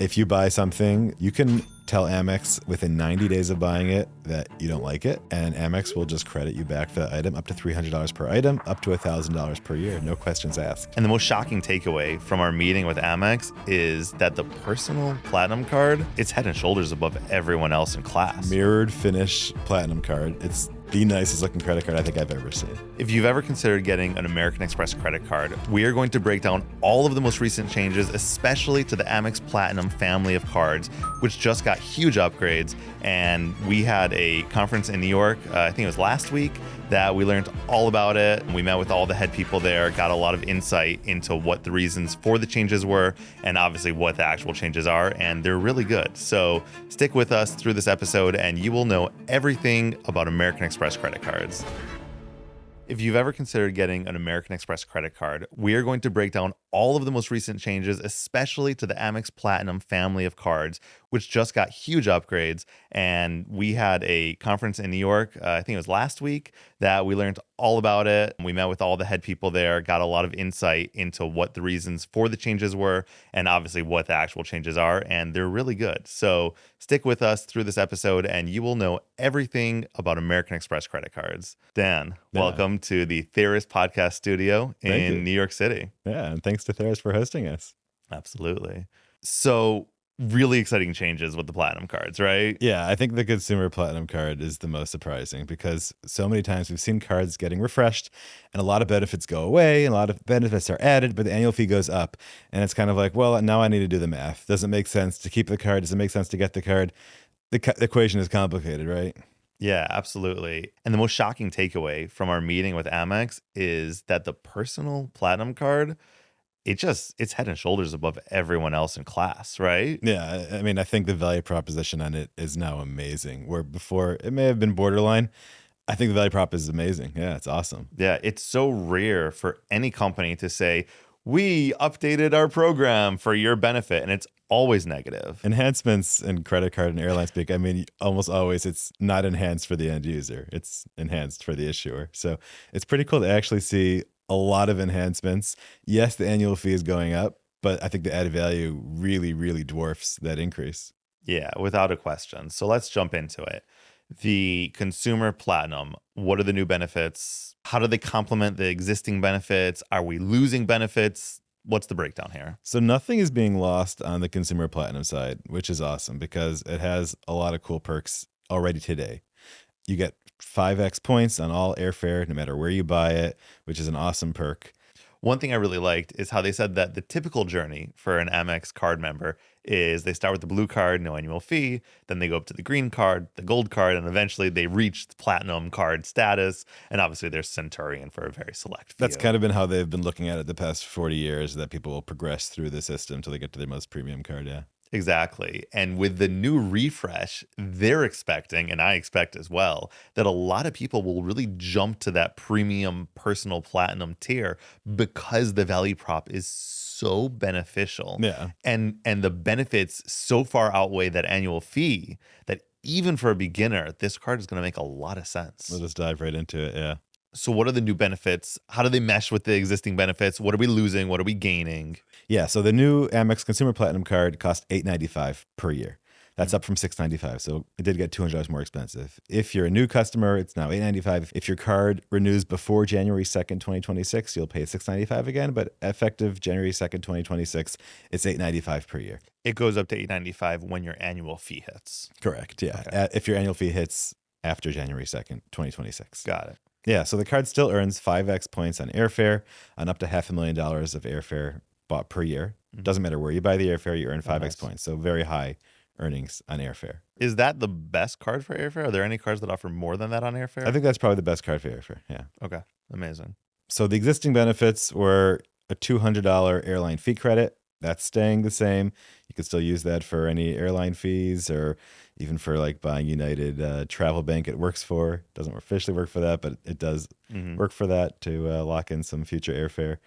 If you buy something, you can tell Amex within 90 days of buying it that you don't like it, and Amex will just credit you back for that item up to $300 per item, up to $1,000 per year. No questions asked. And the most shocking takeaway from our meeting with Amex is that the personal platinum card, it's head and shoulders above everyone else in class. Mirrored finish platinum card. It's the nicest looking credit card I think I've ever seen. If you've ever considered getting an American Express credit card, we are going to break down all of the most recent changes, especially to the Amex Platinum family of cards, which just got huge upgrades. And we had a conference in New York, I think it was last week, that we learned all about it. We met with all the head people there, got a lot of insight into what the reasons for the changes were, and obviously what the actual changes are, and they're really good. So stick with us through this episode and you will know everything about American Express credit cards. If you've ever considered getting an American Express credit card, we are going to break down all of the most recent changes, especially to the Amex Platinum family of cards, which just got huge upgrades. And we had a conference in New York, I think it was last week, that we learned all about it. We met with all the head people there, got a lot of insight into what the reasons for the changes were, and obviously what the actual changes are, and they're really good. So stick with us through this episode and you will know everything about American Express credit cards. Dan, welcome to the Theris podcast studio in New York City. Yeah, and thanks to Theris for hosting us. Absolutely. So really exciting changes with the platinum cards, right? Yeah, I think the consumer platinum card is the most surprising because so many times we've seen cards getting refreshed and a lot of benefits go away and a lot of benefits are added, but the annual fee goes up. And it's kind of like, well, now I need to do the math. Doesn't make sense to keep the card. Doesn't make sense to get the card. The equation is complicated, right? Yeah, absolutely. And the most shocking takeaway from our meeting with Amex is that the personal platinum card, it's head and shoulders above everyone else in class, right? Yeah, I mean, I think the value proposition on it is now amazing. Where before it may have been borderline, I think the value prop is amazing. Yeah, it's awesome. Yeah, it's so rare for any company to say, we updated our program for your benefit, and it's always negative. Enhancements in credit card and airline speak, I mean, almost always it's not enhanced for the end user. It's enhanced for the issuer. So it's pretty cool to actually see a lot of enhancements. Yes, the annual fee is going up, but I think the added value really, really dwarfs that increase. Yeah, without a question. So let's jump into it. The consumer platinum, what are the new benefits? How do they complement the existing benefits? Are we losing benefits? What's the breakdown here? So nothing is being lost on the consumer platinum side, which is awesome because it has a lot of cool perks already today. You get 5x points on all airfare, no matter where you buy it, which is an awesome perk. One thing I really liked is how they said that the typical journey for an Amex card member is they start with the blue card, no annual fee, then they go up to the green card, the gold card, and eventually they reach the platinum card status. And obviously there's Centurion for a very select few. That's kind of been how they've been looking at it the past 40 years, that people will progress through the system until they get to their most premium card, yeah. Exactly. And with the new refresh, they're expecting, and I expect as well, that a lot of people will really jump to that premium personal platinum tier because the value prop is so beneficial. Yeah. And the benefits so far outweigh that annual fee that even for a beginner, this card is going to make a lot of sense. We'll just dive right into it, yeah. So what are the new benefits? How do they mesh with the existing benefits? What are we losing? What are we gaining? Yeah, so the new Amex Consumer Platinum card costs $895 per year. That's up from $695, so it did get $200 more expensive. If you're a new customer, it's now $895. If your card renews before January 2nd, 2026, you'll pay $695 again, but effective January 2nd, 2026, it's $895 per year. It goes up to $895 when your annual fee hits. Correct, yeah. Okay. If your annual fee hits after January 2nd, 2026. Got it. Yeah, so the card still earns 5x points on airfare, on up to $500,000 of airfare bought per year. Doesn't matter where you buy the airfare, you earn 5x points. So very high earnings on airfare. Is that the best card for airfare? Are there any cards that offer more than that on airfare? I think that's probably the best card for airfare, yeah. Okay, amazing. So the existing benefits were a $200 airline fee credit. That's staying the same. You can still use that for any airline fees or even for like buying United Travel Bank. It works for. Doesn't officially work for that, but it does work for that to lock in some future airfare.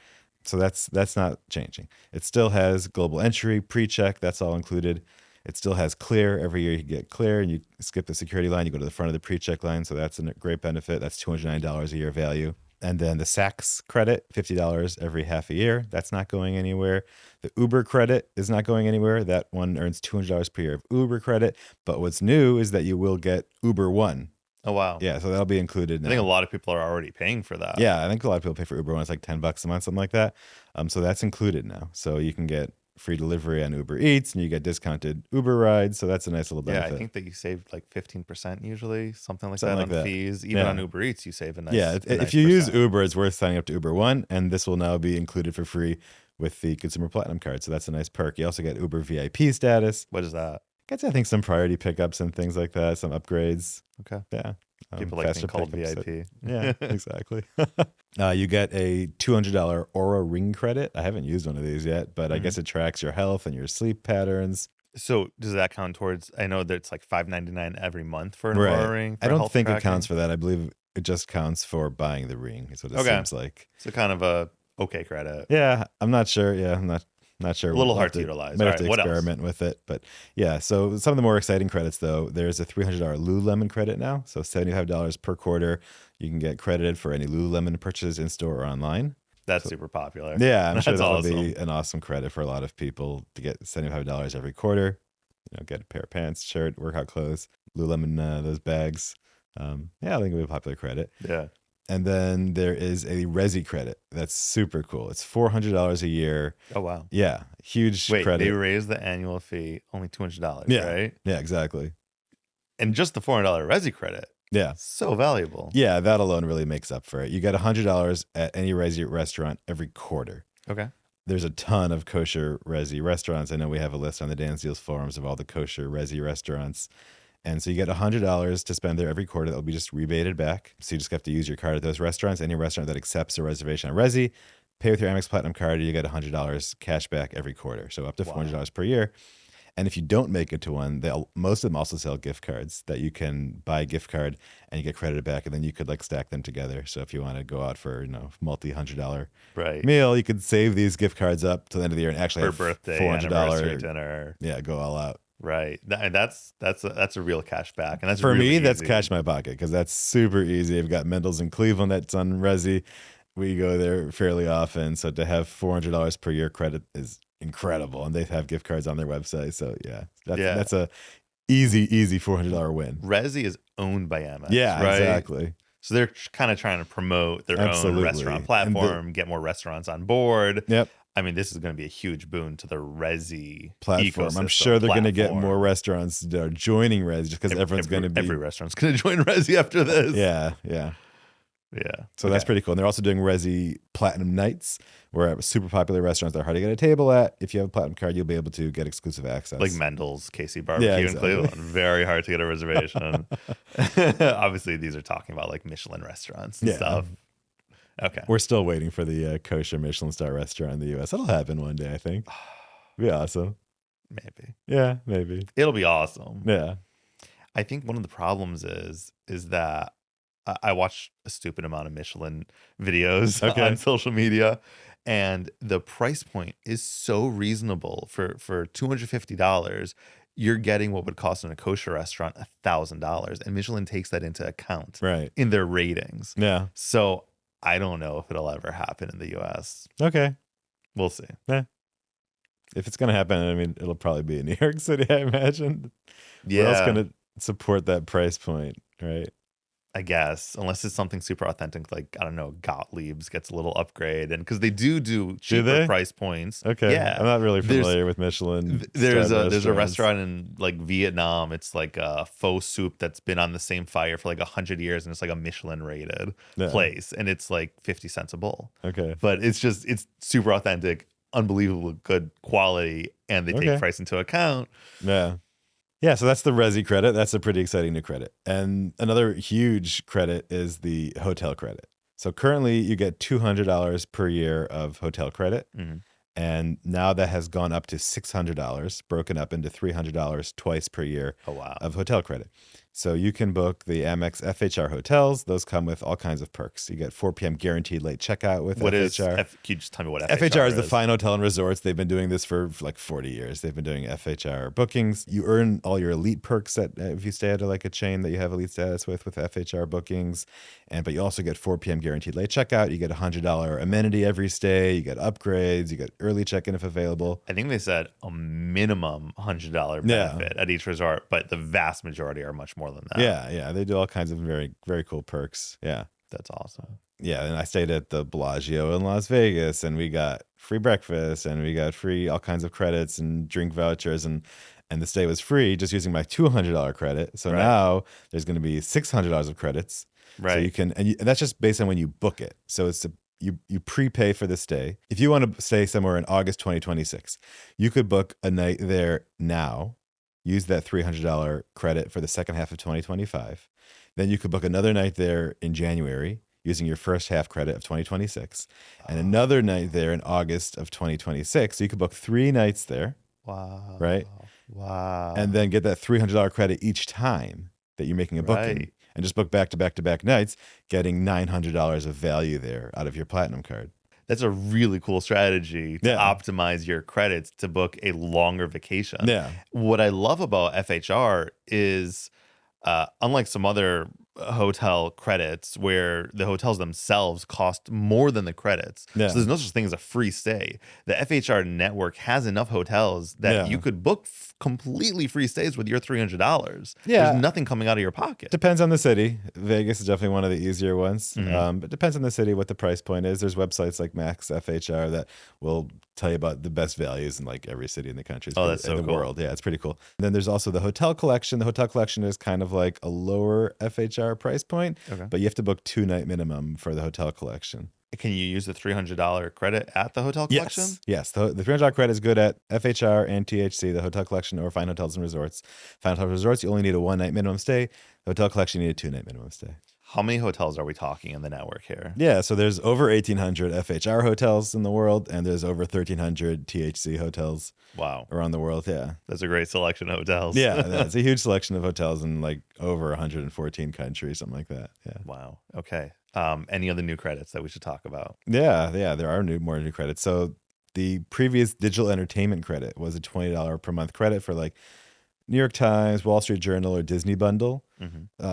So that's not changing. It still has global entry, pre-check. That's all included. It still has clear. Every year you get clear and you skip the security line. You go to the front of the pre-check line. So that's a great benefit. That's $209 a year value. And then the Saks credit, $50 every half a year. That's not going anywhere. The Uber credit is not going anywhere. That one earns $200 per year of Uber credit. But what's new is that you will get Uber One. Oh, wow. Yeah, so that'll be included now. I think a lot of people are already paying for that. Yeah, I think a lot of people pay for Uber One. It's like $10 a month, something like that. So that's included now. So you can get free delivery on Uber Eats, and you get discounted Uber rides. So that's a nice little benefit. Yeah, I think that you save like 15% usually, something like Something that like on that. fees. Even Yeah. on Uber Eats, you save a nice. Yeah, a nice if you use percent. Uber, it's worth signing up to Uber One, and this will now be included for free with the Consumer Platinum card. So that's a nice perk. You also get Uber VIP status. What is that? Gets, I think, some priority pickups and things like that, some upgrades. Okay. Yeah. People like being called pickups. VIP. Yeah, exactly. You get a $200 Aura Ring credit. I haven't used one of these yet, but I guess it tracks your health and your sleep patterns. So does that count towards? I know that it's like $5.99 every month for an Right. Aura Ring. I don't health think it tracking. counts for that. I believe it just counts for buying the ring. Is what it seems like. So kind of a okay credit. Yeah, I'm not sure. Yeah, I'm not sure. A little We'll hard have to utilize. Might All have to right, what else? experiment with it, but yeah. So some of the more exciting credits, though, there's a $300 Lululemon credit now. So $75 per quarter, you can get credited for any Lululemon purchases in store or online. That's super popular. Yeah, I'm sure That's that'll awesome. be an awesome credit for a lot of people to get $75 every quarter. Get a pair of pants, shirt, workout clothes, Lululemon, those bags. Yeah, I think it'll be a popular credit. Yeah. And then there is a Resy credit. That's super cool. It's $400 a year. Oh, wow. Yeah, huge Wait, credit. they raised the annual fee only $200, Yeah. right? Yeah, exactly. And just the $400 Resy credit. Yeah. So valuable. Yeah, that alone really makes up for it. You get $100 at any Resy restaurant every quarter. Okay. There's a ton of kosher Resy restaurants. I know we have a list on the Dan Seals forums of all the kosher Resy restaurants. And so you get $100 to spend there every quarter. That will be just rebated back. So you just have to use your card at those restaurants. Any restaurant that accepts a reservation on Resy, pay with your Amex Platinum card, you get $100 cash back every quarter. So up to $400 per year. And if you don't make it to one, most of them also sell gift cards that you can buy a gift card and you get credited back, and then you could like stack them together. So if you want to go out for multi-$100 meal, you could save these gift cards up to the end of the year and actually For have birthday, $400 anniversary dinner. Yeah, go all out. Right. That's a real cash back. And that's For really me, that's easy. cash in my pocket because that's super easy. I've got Mendel's in Cleveland that's on Resy. We go there fairly often. So to have $400 per year credit is incredible. And they have gift cards on their website. So yeah, that's a easy $400 win. Resy is owned by Amex. Yeah, right? exactly. So they're kind of trying to promote their own restaurant platform, get more restaurants on board. Yep. I mean, this is going to be a huge boon to the Resy platform. ecosystem. I'm sure they're going to get more restaurants that are joining Resy just because everyone's going to be. Every restaurant's going to join Resy after this. Yeah. So that's pretty cool. And they're also doing Resy Platinum Nights, where super popular restaurants that are hard to get a table at. If you have a Platinum card, you'll be able to get exclusive access. Like Mendel's, Casey Barbecue in Cleveland. Very hard to get a reservation. Obviously, these are talking about like Michelin restaurants and stuff. Okay. We're still waiting for the kosher Michelin star restaurant in the U.S. That'll happen one day, I think. Be awesome. Maybe. Yeah, maybe. It'll be awesome. Yeah. I think one of the problems is that I watch a stupid amount of Michelin videos on social media, and the price point is so reasonable for $250. You're getting what would cost in a kosher restaurant $1,000, and Michelin takes that into account in their ratings. Yeah. So I don't know if it'll ever happen in the U.S. Okay. We'll see. Yeah. If it's going to happen, I mean, it'll probably be in New York City, I imagine. Yeah. Where else going to support that price point, right? I guess, unless it's something super authentic, like, I don't know, Gottlieb's gets a little upgrade. And because they do cheaper price points. Okay. Yeah. I'm not really familiar with Michelin. There's a restaurant in like Vietnam. It's like a faux soup that's been on the same fire for like 100 years. And it's like a Michelin rated place. And it's like 50 cents a bowl. Okay. But it's super authentic, unbelievable good quality. And they take price into account. Yeah. Yeah, so that's the Resy credit. That's a pretty exciting new credit. And another huge credit is the hotel credit. So currently you get $200 per year of hotel credit. Mm-hmm. And now that has gone up to $600, broken up into $300 twice per year Oh, wow. of hotel credit. So you can book the Amex FHR hotels. Those come with all kinds of perks. You get 4 p.m. guaranteed late checkout with What is FHR. can you just tell me what FHR FHR is the is? Fine Hotel and Resorts. They've been doing this for like 40 years. They've been doing FHR bookings. You earn all your elite perks if you stay at like a chain that you have elite status with FHR bookings. But you also get 4 p.m. guaranteed late checkout. You get $100 amenity every stay. You get upgrades. You get early check-in if available. I think they said a minimum $100 benefit at each resort, but the vast majority are much more than that. Yeah. They do all kinds of very, very cool perks. Yeah. That's awesome. Yeah, and I stayed at the Bellagio in Las Vegas, and we got free breakfast, and we got free all kinds of credits and drink vouchers, and the stay was free just using my $200 credit. So now there's going to be $600 of credits. Right. So you can, and that's just based on when you book it. So it's you prepay for the stay. If you want to stay somewhere in August 2026, you could book a night there now, use that $300 credit for the second half of 2025. Then you could book another night there in January using your first half credit of 2026, and another night there in August of 2026. So you could book 3 nights there. Wow. Right? Wow. And then get that $300 credit each time that you're making a booking. Right. And just book back to back to back nights, getting $900 of value there out of your platinum card. That's a really cool strategy to optimize your credits to book a longer vacation. Yeah. What I love about FHR is, unlike some other hotel credits where the hotels themselves cost more than the credits. Yeah. So there's no such thing as a free stay. The FHR network has enough hotels that you could book completely free stays with your $300. Yeah. There's nothing coming out of your pocket. Depends on the city. Vegas is definitely one of the easier ones. But depends on the city what the price point is. There's websites like Max FHR that will tell you about the best values in like every city in the country. That's so in the cool. world. Yeah, it's pretty cool. And then there's also the hotel collection. The hotel collection is kind of like a lower FHR price point, but you have to book 2-night minimum for the hotel collection. Can you use the $300 credit at the hotel collection? Yes. The $300 credit is good at FHR and THC, the hotel collection, or Fine Hotels and Resorts. Fine Hotels and Resorts, you only need a 1-night minimum stay. The hotel collection, you need a 2-night minimum stay. How many hotels are we talking in the network here? Yeah, so there's over 1,800 FHR hotels in the world, and there's over 1,300 THC hotels around the world. Yeah. That's a great selection of hotels. Yeah, it's a huge selection of hotels in like over 114 countries, something like that. Yeah. Wow. Okay. Any other new credits that we should talk about? Yeah, there are more new credits. So the previous digital entertainment credit was a $20 per month credit for like New York Times, Wall Street Journal, or Disney bundle.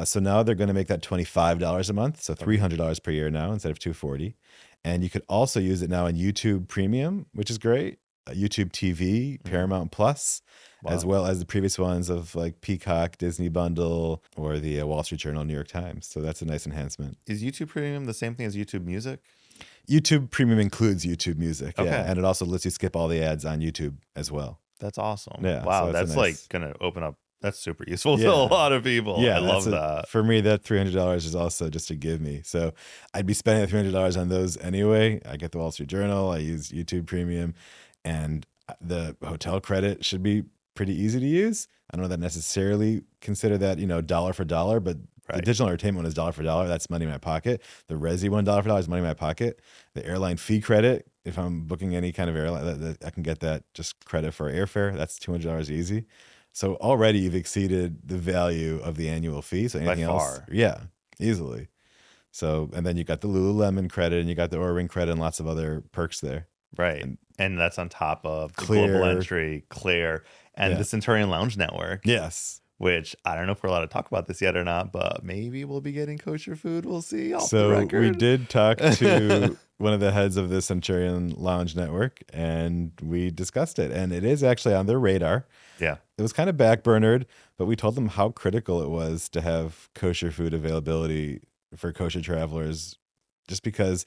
So now they're going to make that $25 a month, so $300 per year now instead of $240. And you could also use it now in YouTube Premium, which is great. YouTube TV, Paramount Plus, as well as the previous ones of like Peacock, Disney bundle, or the Wall Street Journal, New York Times. So that's a nice enhancement. Is YouTube Premium the same thing as YouTube Music? YouTube Premium includes YouTube Music, Okay. and it also lets you skip all the ads on YouTube as well. That's awesome. Yeah, Wow, so that's that's a nice- like going to open up. That's super useful to a lot of people. Yeah, I love that. For me, that $300 is also just to give me. So I'd be spending the $300 on those anyway. I get the Wall Street Journal. I use YouTube Premium, and the hotel credit should be pretty easy to use. I don't know that necessarily consider that, dollar for dollar, but the digital entertainment one is dollar for dollar. That's money in my pocket. The Resy one, dollar for dollar, is money in my pocket. The airline fee credit, if I'm booking any kind of airline, that I can get that just credit for airfare. That's $200 easy. So already you've exceeded the value of the annual fee. So anything else, easily. So, and then you got the Lululemon credit, and you got the Oura-Ring credit, and lots of other perks there. Right. And that's on top of the Clear. Global Entry, Clear, and the Centurion Lounge Network. Yes. Which I don't know if we're allowed to talk about this yet or not, but maybe we'll be getting kosher food. We'll see off the So record. we did talk to one of the heads of the Centurion Lounge Network, and we discussed it. And it is actually on their radar. Yeah. It was kind of backburnered, but we told them how critical it was to have kosher food availability for kosher travelers, just because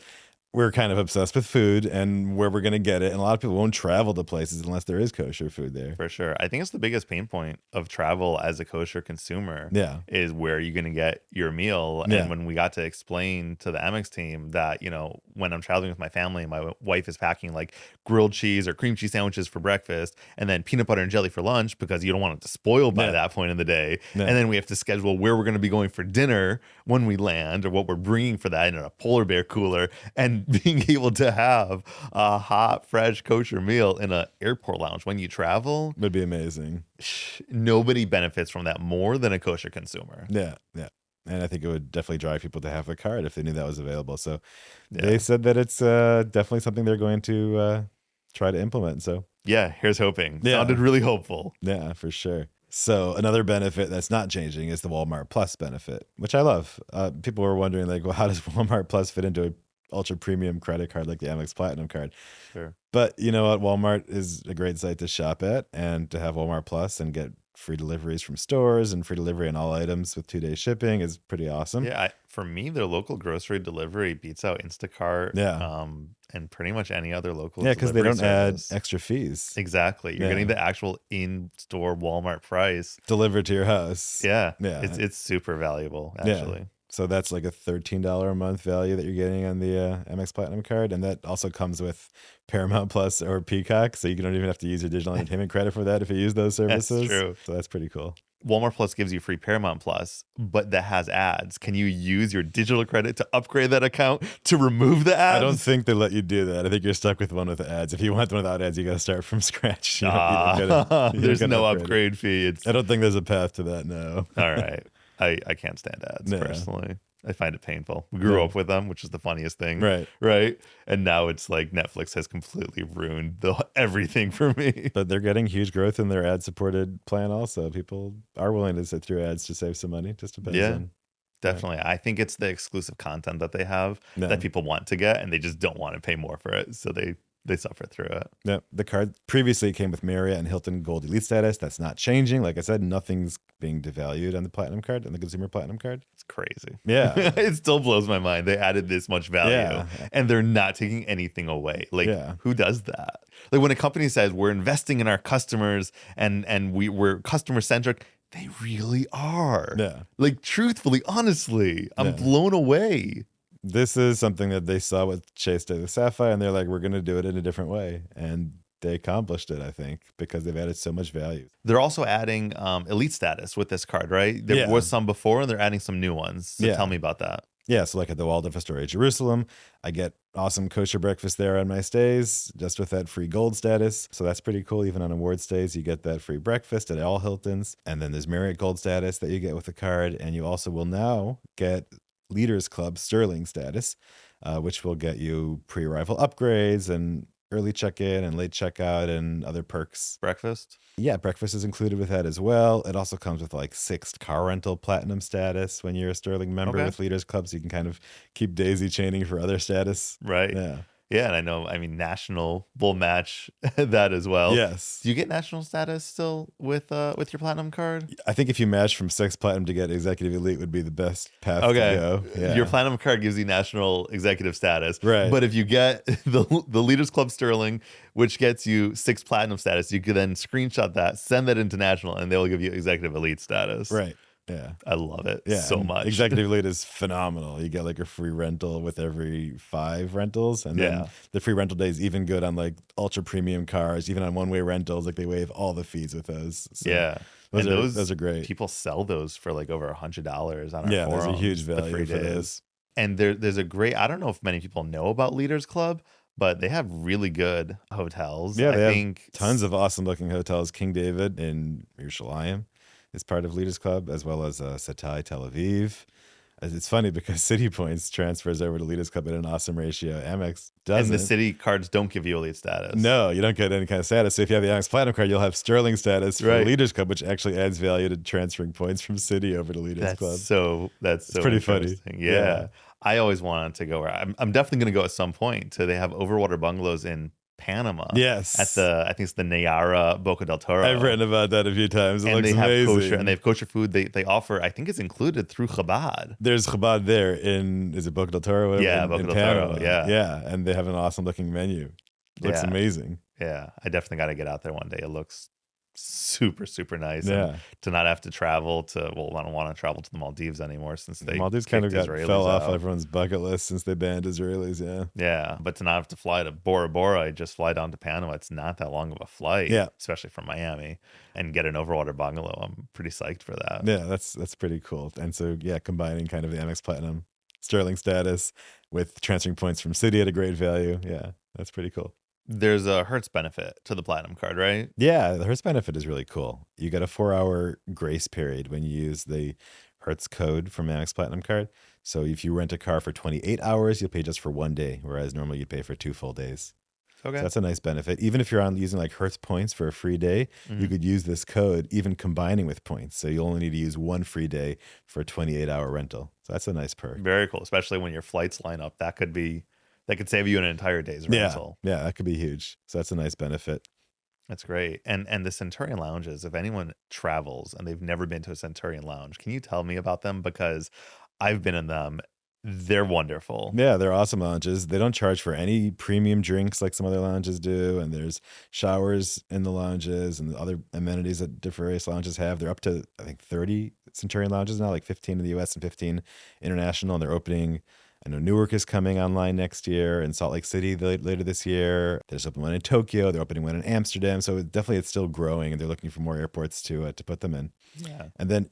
we're kind of obsessed with food and where we're going to get it. And a lot of people won't travel to places unless there is kosher food there. For sure. I think it's the biggest pain point of travel as a kosher consumer is where you're going to get your meal. And when we got to explain to the Amex team that, when I'm traveling with my family and my wife is packing like grilled cheese or cream cheese sandwiches for breakfast and then peanut butter and jelly for lunch because you don't want it to spoil by that point in the day. And then we have to schedule where we're going to be going for dinner when we land or what we're bringing for that in a polar bear cooler. And being able to have a hot, fresh, kosher meal in an airport lounge when you travel, Would be amazing. nobody benefits from that more than a kosher consumer. Yeah, yeah. And I think it would definitely drive people to have the card if they knew that was available. So they Yeah. said that it's definitely something they're going to try to implement. So Yeah, here's hoping. Yeah. Sounded really hopeful. yeah, for sure. So another benefit that's not changing is the Walmart Plus benefit, which I love. People were wondering, like, well, how does Walmart Plus fit into an ultra premium credit card like the Amex Platinum card? Sure. But you know what? Walmart is a great site to shop at, and to have Walmart Plus and get free deliveries from stores and free delivery on all items with 2-day shipping is pretty awesome. Yeah, for me, their local grocery delivery beats out Instacart. Yeah. And pretty much any other local. Yeah, because they delivery don't add service. extra fees Exactly. You're Yeah. getting the actual in-store Walmart price. delivered to your house. Yeah. Yeah. It's super valuable, Yeah. actually. So that's like a $13 a month value that you're getting on the Amex Platinum card. And that also comes with Paramount Plus or Peacock. So you don't even have to use your digital entertainment credit for that if you use those services. That's true. So that's pretty cool. Walmart Plus gives you free Paramount Plus, but that has ads. Can you use your digital credit to upgrade that account to remove the ads? I don't think they let you do that. I think you're stuck with one with ads. If you want one without ads, you got to start from scratch. You don't There's get no an upgrade fee. I don't think there's a path to that, no. All right. I can't stand ads No. personally. I find it painful. We grew Yeah. up with them, which is the funniest thing. Right. Right. And now it's like Netflix has completely ruined everything for me. But they're getting huge growth in their ad supported plan also. People are willing to sit through ads to save some money. Just depends Yeah. on. Definitely. I think it's the exclusive content that they have No. that people want to get and they just don't want to pay more for it. So they suffer through it. Yeah, the card previously came with Marriott and Hilton Gold Elite status. That's not changing. Like I said, nothing's being devalued on the Platinum card, on the Consumer Platinum card. It's crazy. Yeah. It still blows my mind. They added this much value Yeah. and they're not taking anything away. Like, Yeah. who does that? Like, when a company says we're investing in our customers and we're customer centric, they really are. Yeah. Like, truthfully, honestly, I'm Yeah. blown away. This is something that they saw with Chase Day with Sapphire, and they're like, we're going to do it in a different way. And they accomplished it, I think, because they've added so much value. They're also adding elite status with this card, right? There Yeah. was some before, and they're adding some new ones. So Yeah. tell me about that. Yeah, so like at the Waldorf Astoria Jerusalem, I get awesome kosher breakfast there on my stays, just with that free gold status. So that's pretty cool. Even on award stays, you get that free breakfast at all Hiltons. And then there's Marriott Gold status that you get with the card. And you also will now get Leaders Club Sterling status, which will get you pre-arrival upgrades and early check-in and late checkout and other perks. Breakfast? Yeah, breakfast is included with that as well. It also comes with like 6th car rental platinum status when you're a Sterling member Okay. with Leaders Club, so you can kind of keep daisy chaining for other status. Right. Yeah. Yeah, and I know, national will match that as well. Yes. Do you get national status still with your platinum card? I think if you match from 6 platinum to get executive elite would be the best path Okay. to go. Yeah. Your platinum card gives you national executive status. Right. But if you get the Leaders Club Sterling, which gets you 6 platinum status, you could then screenshot that, send that into national, and they'll give you executive elite status. Right. Yeah. I love it Yeah. so and much. Executive elite is phenomenal. You get like a free rental with every 5 rentals. And then Yeah. the free rental day is even good on like ultra premium cars, even on one-way rentals. Like they waive all the fees with those. So Yeah. Those And are, those are great. People sell those for like over $100 on our Yeah, there's a forums, huge the value free for days. those. And there's a great, I don't know if many people know about Leaders Club, but they have really good hotels. Yeah, I they think have tons of awesome looking hotels. King David in Yerushalayim is part of Leaders Club, as well as Satai Tel Aviv. It's funny because City Points transfers over to Leaders Club at an awesome ratio. Amex doesn't. And the city cards don't give you elite status. No, you don't get any kind of status. So if you have the Amex Platinum card, you'll have Sterling status for Right. Leaders Club, which actually adds value to transferring points from City over to Leaders That's Club. that's so pretty funny. interesting. Yeah. Yeah. I always wanted to go where I'm definitely going to go at some point to, they have overwater bungalows in Panama. Yes. At I think it's the Nayara Boca del Toro. I've written about that a few times. It and looks they have amazing. kosher, and they have kosher food. They offer, I think it's included through Chabad. There's Chabad there is it Boca del Toro? Whatever, Yeah, in Boca del Panama. Toro, yeah. Yeah, and they have an awesome looking menu. Looks Yeah. amazing. Yeah, I definitely got to get out there one day. It looks super, super nice. And Yeah. to not have to travel to, well, I don't want to travel to the Maldives anymore since they Maldives kind of kicked got Israelis fell off out. everyone's bucket list since they banned Israelis. Yeah. Yeah, but to not have to fly to Bora Bora, I just fly down to Panama. It's not that long of a flight, Yeah. especially from Miami, and get an overwater bungalow. I'm pretty psyched for that. Yeah, that's pretty cool. And so yeah, combining kind of the Amex Platinum sterling status with transferring points from city at a great value. Yeah, that's pretty cool. There's a Hertz benefit to the Platinum card, right? Yeah, the Hertz benefit is really cool. You get a 4-hour grace period when you use the Hertz code from Amex Platinum card. So if you rent a car for 28 hours, you'll pay just for 1 day, whereas normally you'd pay for 2 full days. So Okay. that's a nice benefit. Even if you're on using like Hertz points for a free day, you could use this code even combining with points. So you only need to use 1 free day for a 28-hour rental. So that's a nice perk. Very cool, especially when your flights line up. That could save you an entire day's rental. Yeah, that could be huge. So that's a nice benefit. That's great. And the Centurion lounges, if anyone travels and they've never been to a Centurion lounge, can you tell me about them? Because I've been in them. They're wonderful. Yeah, they're awesome lounges. They don't charge for any premium drinks like some other lounges do. And there's showers in the lounges and other amenities that various lounges have. They're up to, I think, 30 Centurion lounges now, like 15 in the US and 15 international. And they're opening, I know Newark is coming online next year, and Salt Lake City later this year. There's open one in Tokyo. They're opening one in Amsterdam. So it's still growing, and they're looking for more airports to put them in. Yeah. And then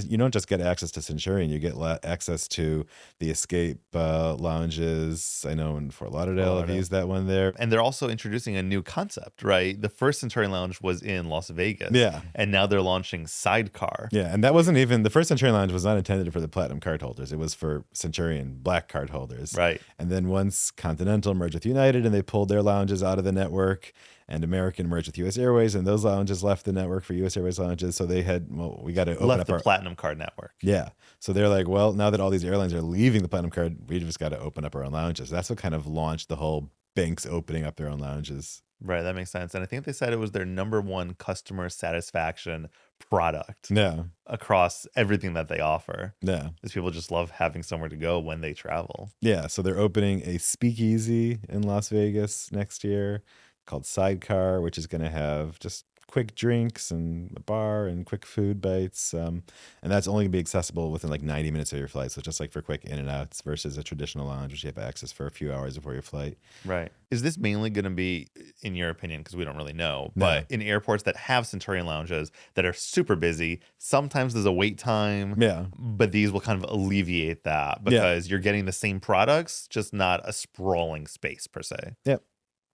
you don't just get access to Centurion, you get access to the Escape lounges. I know in Fort Lauderdale, I've used that one there. And they're also introducing a new concept, right? The first Centurion Lounge was in Las Vegas. Yeah. And now they're launching Sidecar. Yeah. And that wasn't even, the first Centurion Lounge was not intended for the Platinum card holders. It was for Centurion Black card holders. Right. And then once Continental merged with United and they pulled their lounges out of the network, and American merged with US Airways, and those lounges left the network for US Airways lounges. So they had, we got to open up the our Platinum Card network. Yeah. So they're like, well, now that all these airlines are leaving the Platinum card, we just got to open up our own lounges. That's what kind of launched the whole banks opening up their own lounges. Right. That makes sense. And I think they said it was their number one customer satisfaction product. Yeah. Across everything that they offer. Yeah. Because people just love having somewhere to go when they travel. Yeah. So they're opening a speakeasy in Las Vegas next year called Sidecar, which is going to have just quick drinks and a bar and quick food bites. And that's only going to be accessible within like 90 minutes of your flight. So just like for quick in and outs versus a traditional lounge, which you have access for a few hours before your flight. Right. Is this mainly going to be, in your opinion, because we don't really know, but in airports that have Centurion lounges that are super busy, sometimes there's a wait time. Yeah. But these will kind of alleviate that because you're getting the same products, just not a sprawling space per se. Yep.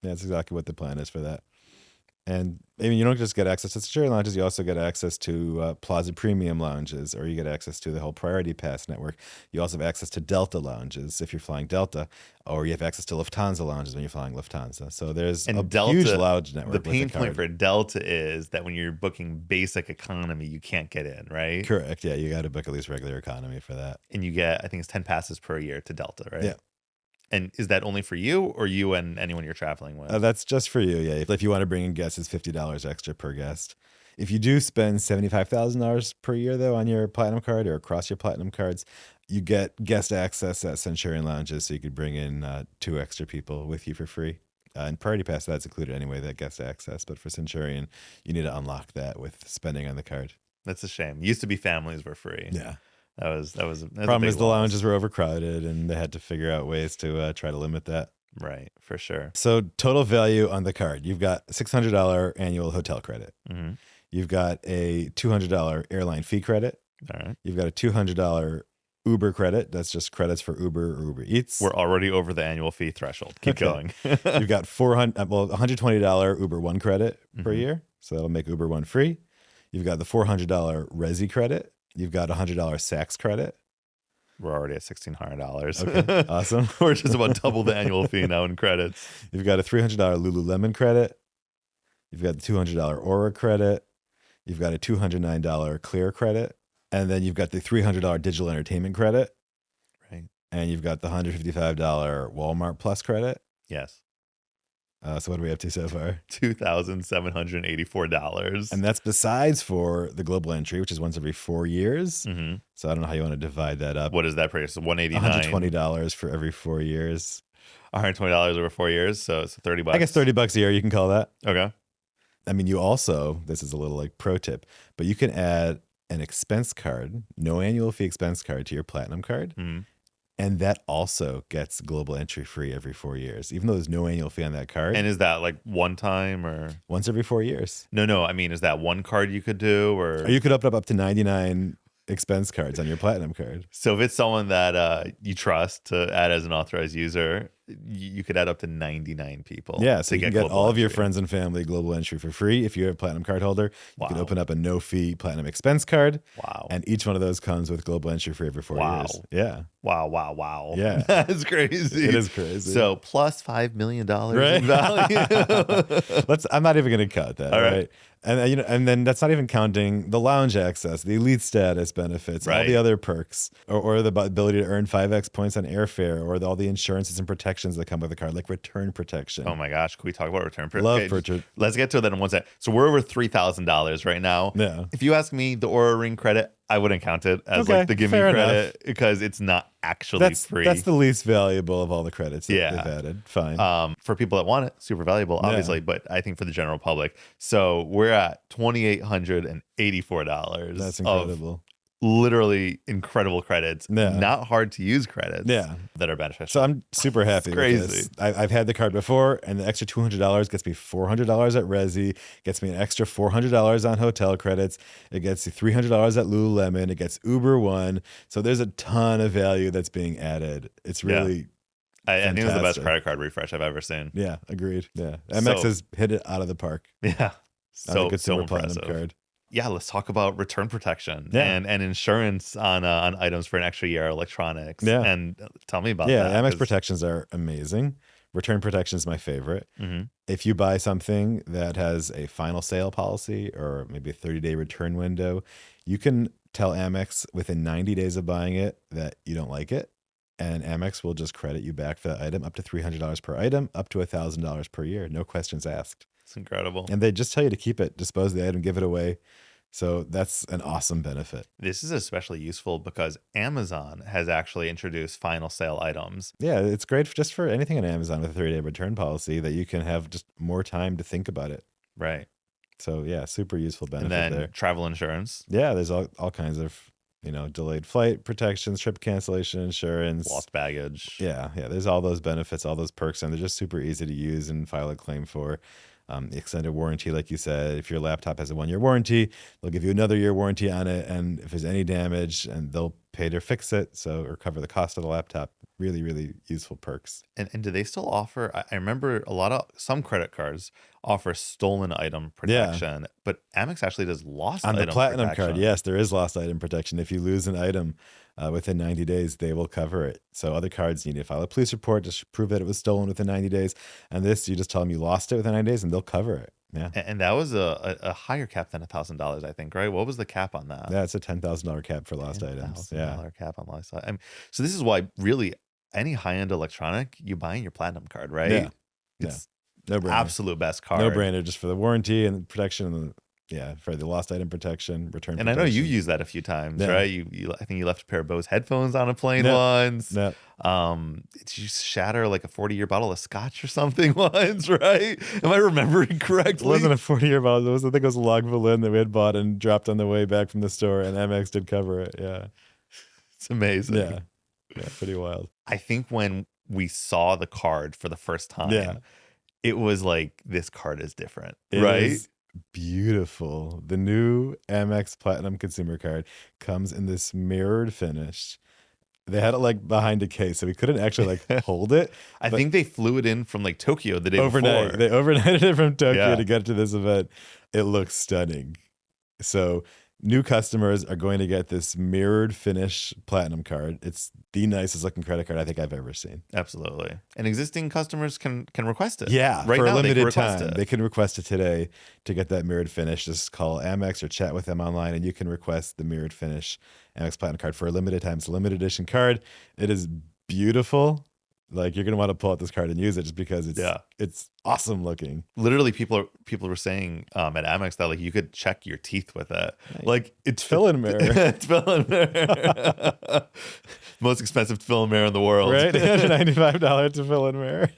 Yeah, that's exactly what the plan is for that. And I mean, you don't just get access to Centurion lounges, you also get access to Plaza Premium lounges, or you get access to the whole Priority Pass network. You also have access to Delta lounges if you're flying Delta, or you have access to Lufthansa lounges when you're flying Lufthansa. So there's a huge lounge network. The pain point for Delta is that when you're booking basic economy, you can't get in, right? Correct. Yeah, you got to book at least regular economy for that. And you get, I think it's 10 passes per year to Delta, right? Yeah. And is that only for you or you and anyone you're traveling with? That's just for you, yeah. If you want to bring in guests, it's $50 extra per guest. If you do spend $75,000 per year, though, on your Platinum card or across your Platinum cards, you get guest access at Centurion lounges, so you could bring in 2 extra people with you for free. And Priority Pass, that's included anyway, that guest access. But for Centurion, you need to unlock that with spending on the card. That's a shame. Used to be families were free. Yeah. That's Problem is the lounges were overcrowded, and they had to figure out ways to try to limit that. Right, for sure. So total value on the card, you've got $600 annual hotel credit. Mm-hmm. You've got a $200 airline fee credit. All right. You've got a $200 Uber credit. That's just credits for Uber or Uber Eats. We're already over the annual fee threshold. Keep going. You've got $120 Uber One credit per year. So that'll make Uber One free. You've got the $400 Resy credit. You've got $100 Saks credit. We're already at $1,600. Okay, awesome. We're just about double the annual fee now in credits. You've got a $300 Lululemon credit. You've got the $200 Aura credit. You've got a $209 Clear credit. And then you've got the $300 digital entertainment credit. Right. And you've got the $155 Walmart Plus credit. Yes. So what are we up to so far? $2,784. And that's besides for the global entry, which is once every 4 years. Mm-hmm. So I don't know how you want to divide that up. What is that price? So $189. $120 for every 4 years. $120 over 4 years. So it's $30. I guess $30 a year, you can call that. Okay. I mean, you also, this is a little like pro tip, but you can add an expense card, no annual fee expense card to your Platinum card. Mm-hmm. And that also gets global entry free every 4 years, even though there's no annual fee on that card. And is that like one time or? Once every 4 years. No. I mean, is that one card you could do or? Or you could open up to 99 expense cards on your Platinum card. So if it's someone that you trust to add as an authorized user, you could add up to 99 people. Yeah, so you can get global all of your entry. friends and family global entry for free if you're a Platinum card holder. You can Wow. open up a no-fee Platinum expense card. Wow. And each one of those comes with global entry for every 4 years. Yeah. Wow. Yeah. That's crazy. It is crazy. So plus $5 million Right? in value. I'm not even going to count that, All right. right? And and then that's not even counting the lounge access, the elite status benefits, all Right. the other perks, or the ability to earn 5x points on airfare, or all the insurances and protections that come with the card, like return protection. Oh my gosh, can we talk about return Love protection? return. Let's get to that in one second. So we're over $3,000 right now. Yeah. If you ask me, the Aura Ring credit, I wouldn't count it as Okay, like the gimme fair credit because it's not actually That's free. that's the least valuable of all the credits that Yeah. they've added. Fine. For people that want it, super valuable, obviously, but I think for the general public. So we're at $2,884. That's of incredible. literally incredible credits, Yeah. not hard to use credits Yeah. that are beneficial. So I'm super happy with crazy. this. I've had the card before, and the extra $200 gets me $400 at Resy, gets me an extra $400 on hotel credits. It gets you $300 at Lululemon. It gets Uber One. So there's a ton of value that's being added. It's really, I think it was the best fantastic. credit card refresh I've ever seen. yeah, agreed. Yeah, Amex So- has hit it out of the park Yeah. on So, the so consumer Platinum impressive. card. Yeah, let's talk about return protection Yeah. and insurance on items for an extra year, electronics. Yeah. And tell me about Yeah, that. Amex protections are amazing. Return protection is my favorite. Mm-hmm. If you buy something that has a final sale policy or maybe a 30-day return window, you can tell Amex within 90 days of buying it that you don't like it, and Amex will just credit you back for that item up to $300 per item, up to $1,000 per year, no questions asked. It's incredible. And they just tell you to keep it, dispose of the item, give it away. So that's an awesome benefit. This is especially useful because Amazon has actually introduced final sale items. Yeah, it's great just for anything on Amazon with a 30-day return policy that you can have just more time to think about it. Right. So yeah, super useful benefit And then there. travel insurance, Yeah, there's all kinds of, delayed flight protections, trip cancellation insurance. lost baggage. Yeah, there's all those benefits, all those perks, and they're just super easy to use and file a claim for. Extended warranty, like you said, if your laptop has a 1-year warranty, they'll give you another year warranty on it, and if there's any damage, and they'll pay to fix it, or cover the cost of the laptop. Really, really useful perks. And do they still offer? I remember some credit cards offer stolen item protection, but Amex actually does lost On item the Platinum protection. card, yes, there is lost item protection. If you lose an item within 90 days, they will cover it. So other cards, you need to file a police report to prove that it was stolen within 90 days. And this, you just tell them you lost it within 90 days, and they'll cover it. Yeah. And that was a higher cap than $1,000, I think, right? What was the cap on that? Yeah, it's a $10,000 cap for lost items. Yeah. $10,000 cap on lost items. So this is why really any high-end electronic you buy in your Platinum card, right? Yeah. It's No brainer. absolute best card. No brainer, just for the warranty and protection and for the lost item protection, return And protection. I know you used that a few times, Yeah. right? I think you left a pair of Bose headphones on a plane Yeah. once. Yeah. Did you shatter like a 40-year bottle of scotch or something once, right? Am I remembering It correctly? wasn't a 40-year bottle. I think it was a Lagavulin that we had bought and dropped on the way back from the store, and Amex did cover it. Yeah. It's amazing. Yeah. Yeah, pretty wild. I think when we saw the card for the first time, Yeah. it was like, this card is different, It right? is beautiful. The new Amex Platinum consumer card comes in this mirrored finish. They had it like behind a case, so we couldn't actually like hold it. I But- think they flew it in from like Tokyo the day Overnight. before. They overnighted it from Tokyo Yeah. to get to this event. It looks stunning. So new customers are going to get this mirrored finish Platinum card. It's the nicest looking credit card I think I've ever seen. Absolutely. And existing customers can request it. Yeah, Right for now a they can limited request time. it. They can request it today to get that mirrored finish. Just call Amex or chat with them online, and you can request the mirrored finish Amex Platinum card for a limited time. It's a limited edition card. It is beautiful. Like, you're gonna want to pull out this card and use it just because it's awesome looking. Literally, people were saying at Amex that like you could check your teeth with it. Like it's Fill in mirror. It's fill in mirror. Most expensive fill in mirror in the world. Right? $95 to fill in mirror.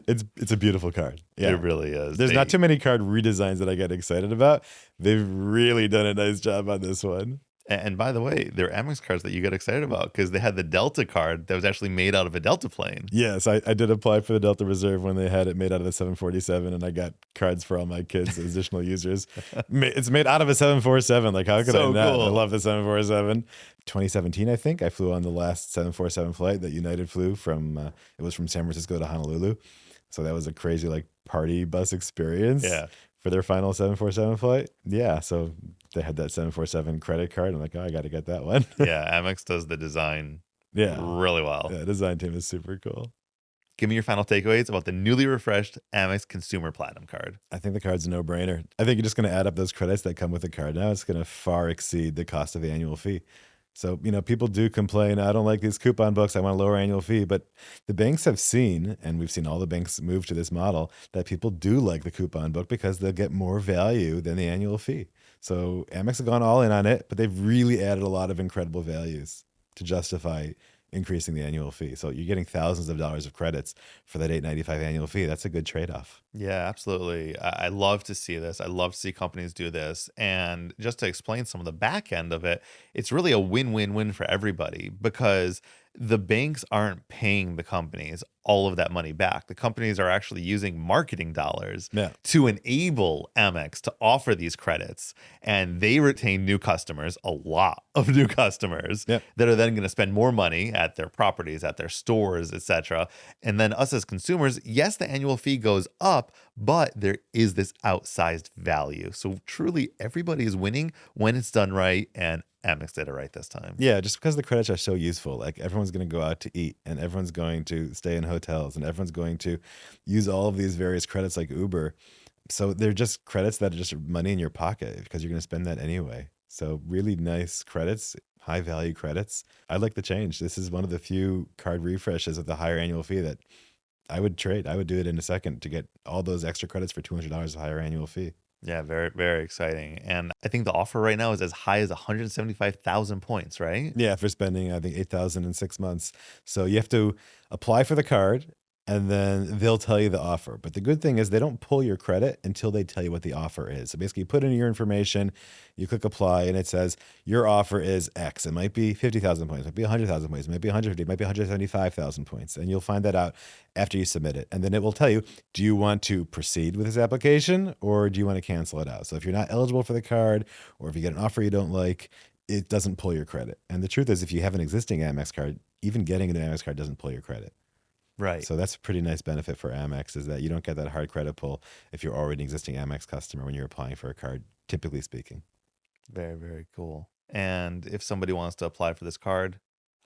It's a beautiful card. Yeah. It really is. There's not too many card redesigns that I get excited about. They've really done a nice job on this one. And by the way, there are Amex cards that you get excited about because they had the Delta card that was actually made out of a Delta plane. Yes, I did apply for the Delta Reserve when they had it made out of the 747, and I got cards for all my kids as additional users. It's made out of a 747. Like, how could I So not? I cool. love the 747. 2017, I think, I flew on the last 747 flight that United flew from, it was from San Francisco to Honolulu. So that was a crazy, like, party bus experience Yeah. for their final 747 flight. Yeah, so they had that 747 credit card. I'm like, oh, I got to get that one. Yeah. Amex does the design Yeah. really well. Yeah, design team is super cool. Give me your final takeaways about the newly refreshed Amex Consumer Platinum card. I think the card's a no-brainer. I think you're just going to add up those credits that come with the card. Now it's going to far exceed the cost of the annual fee. So, people do complain, I don't like these coupon books, I want a lower annual fee. But the banks have seen, and we've seen all the banks move to this model, that people do like the coupon book because they'll get more value than the annual fee. So Amex have gone all in on it, but they've really added a lot of incredible values to justify increasing the annual fee. So you're getting thousands of dollars of credits for that $8.95 annual fee. That's a good trade-off. Yeah, absolutely. I love to see this. I love to see companies do this. And just to explain some of the back end of it, it's really a win-win-win for everybody because the banks aren't paying the companies all of that money back. The companies are actually using marketing dollars Yeah. to enable Amex to offer these credits. And they retain new customers, a lot of new customers Yeah. that are then going to spend more money at their properties, at their stores, etc. And then us as consumers, yes, the annual fee goes up, but there is this outsized value. So truly everybody is winning when it's done right, and Amex did it right this time. Yeah, just because the credits are so useful. Like, everyone's going to go out to eat, and everyone's going to stay in hotels, and everyone's going to use all of these various credits like Uber. So they're just credits that are just money in your pocket because you're going to spend that anyway. So really nice credits, high value credits. I like the change. This is one of the few card refreshes with the higher annual fee that I would trade. I would do it in a second to get all those extra credits for $200 of higher annual fee. Yeah, very, very exciting. And I think the offer right now is as high as 175,000 points, right? Yeah, for spending, I think, 8,000 in 6 months. So you have to apply for the card, and then they'll tell you the offer. But the good thing is they don't pull your credit until they tell you what the offer is. So basically, you put in your information, you click apply, and it says your offer is X. It might be 50,000 points, it might be 100,000 points, it might be 150, it might be 175,000 points. And you'll find that out after you submit it. And then it will tell you, do you want to proceed with this application or do you want to cancel it out? So if you're not eligible for the card, or if you get an offer you don't like, it doesn't pull your credit. And the truth is, if you have an existing Amex card, even getting an Amex card doesn't pull your credit. Right. So that's a pretty nice benefit for Amex, is that you don't get that hard credit pull if you're already an existing Amex customer when you're applying for a card, typically speaking. Very, very cool. And if somebody wants to apply for this card,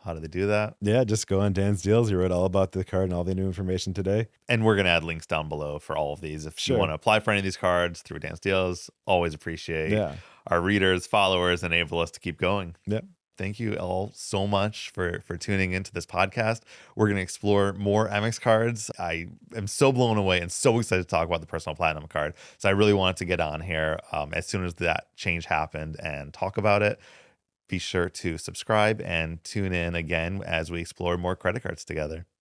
how do they do that? Yeah, just go on Dan's Deals. He wrote all about the card and all the new information today. And we're going to add links down below for all of these. If you Sure. want to apply for any of these cards through Dance Deals, always appreciate Yeah. our readers, followers, enable us to keep going. Yep. Thank you all so much for tuning into this podcast. We're going to explore more Amex cards. I am so blown away and so excited to talk about the personal platinum card. So I really wanted to get on here as soon as that change happened and talk about it. Be sure to subscribe and tune in again as we explore more credit cards together.